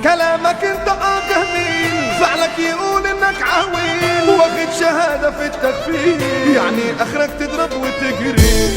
كلامك انت جميل، فعلك يقول انك عويل، واخد شهادة في التكفير، يعني اخرك تضرب وتجري.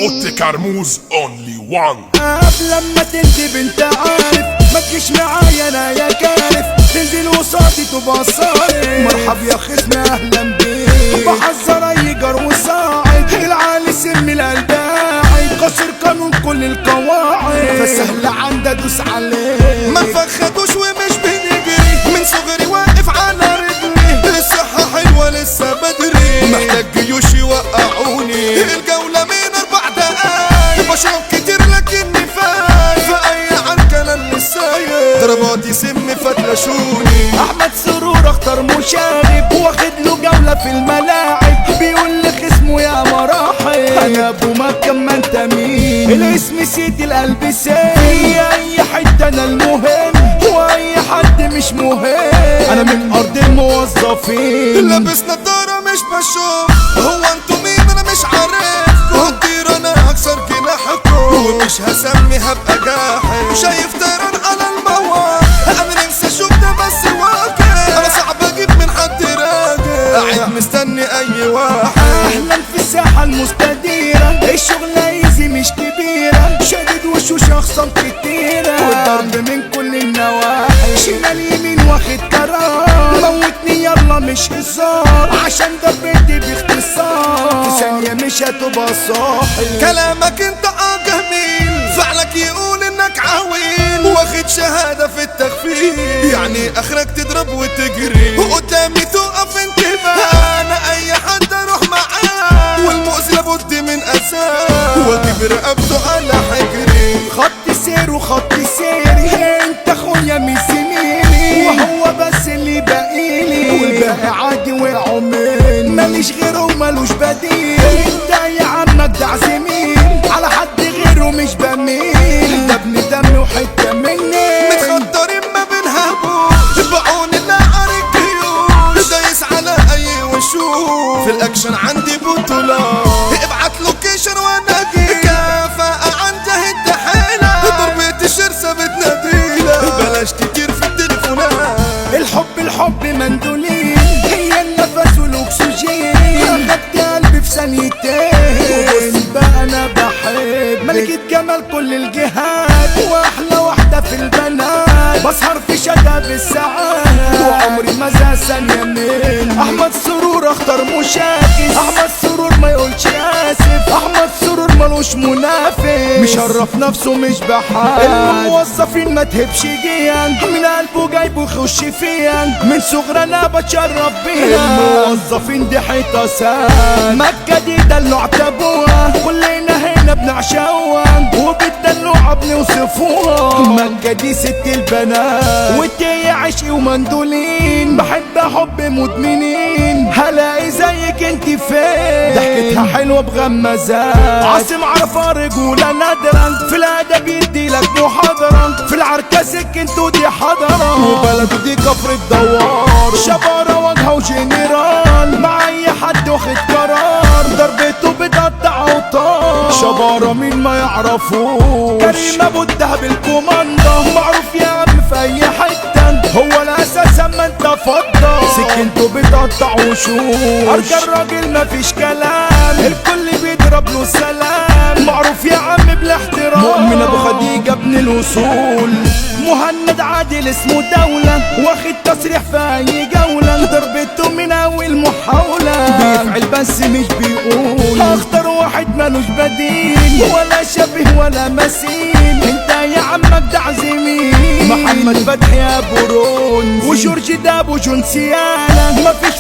اوتي كرموز اونلي وان. قبل لما تنزل انت عارف ما تجيش معايا انا يا كارف، تنزل وصاتي تبقى صارف. مرحب يا خصمي اهلا بيك، بحذر اي جار وصاعد، العالي سم القلباعد، كسر قانون كل القواعد، فسهل عندي ادوس عليه. ما نفخدوش ومش بنجري، من صغري واقف على رجلي، الصحة حلوة لسه بدري، محتاج جيوش يوقعوني، الجولة من 4 دقايق، بشرب كتير لكني فايق، في اي عنكة انا مش سايق، ضرباتي سم فتلاشوني. احمد سرور اختار مشاغب، واخد له جولة في الملاعب، بيقول لخصمه يا مراحل، انا ابو مكة ما انت مين، الاسم سيدي القلب سيد، في اي حتة انا المهم، واي حد مش مهم، انا من ارض الموظفين. لابس نضارة مش بشوف، هو انتوا مين انا مش عارف، هطير انا هكسر جناحكم، ومش هسمي هبقى جاحد، شايف طيران على المواقع، انا نفسي اشوف ده بس واقع، انا صعب اجيب من حد راجع، قاعد مستني اي واحد. اهلا في الساحة المستديرة، الشغلة ايزي مش كبيرة، شادد وشوش اخصام كتيرة، والضرب من كل النواحي، شمال يمين واخد قرار، موتني يلا مش هزار، عشان ضربتي باختصار، في ثانية مش هتبقى صاحي. كلامك انت جميل، فعلك يقول انك عويل، واخد شهادة في التخفيف، يعني اخرك تضرب وتجري، وقدامي تقف انتباه، انا اي حد اروح معاه، والمؤذي لابد من اساه، واجيب رقبته على حجري. خط سير وخط سيري، انت اخويا مش زميلي، وهو بس اللي باقيلي، والباقي عادي وعمري، ماليش غيره ومالوش بديل، انت يا عم اجدع زميل، على حد غيره مش بميل، ده ابن دمي وحته مني، متخدرين ما بنهبوش، بعون الله على الجيوش، دايس على اي وشوش، في الاكشن عندي بطولات، ابعت لوكيشن وانا اجي، كفاءة عندي الدحيلة، ضربة الشرسة بتناديلة، بلاش كتير في التليفونات. الحب مندولين، هي النفس والاكسجين، اخدت قلبي في ثانيتين، بقى انا بحب ملكة جمال كل الجهات، واحلى واحدة في البنات، بسهر في شتا بالساعات، وعمري ما زهق ثانية من احمد سرور اختار مشاكس، احمد سرور ما يقولش اسف، احمد سرور ملوش منافس، مشرف نفسه مش بحال، الموظفين ما تهبش جيان، من قلبه جايبه يخش فيا، من صغر انا بتشرف بيها، الموظفين دي حيطة سان، مكة دي دلوع تابوها، كلنا هنا بنعشقوها، وبالدلوعة بنوصفوها، مكة دي ست البنات، وانتي عشقي ومندولين، بحب حب مدمنين، هلاقي زيك انت فين، ضحكتها حلوة بغمزات، عاصم عرفة رجولة نادرة، في الادب يديلك محاضرة، في العركة سكنتو دي حضرة، وبلده دي كفر الدوار، شبارة واجهة وجنرال، مع اي حد واخد قرار، ضربته بتقطع اوتار، شبارة مين ما يعرفوش، كريم ابو الدهب الكوماندا، معروف يا عم في اي حتة، هو الاساس اما انت فضة، سكنته بتقطع وشوش، ارجى الراجل مفيش كلام، الكل بيضرب له سلام، معروف يا عم بالاحترام، مؤمن ابو خديجة ابن الوصول، مهند عادل اسمه دولة، واخد تصريح في اي جولة، ضربته من اول محاولة، بيفعل بس مش بيقول، اختار واحد مالوش بديل، ولا شبه ولا مثيل، انت يا عم اجدع زميل، محمد فتحي ابو رون، وجورج دابو جون سيانا، مفيش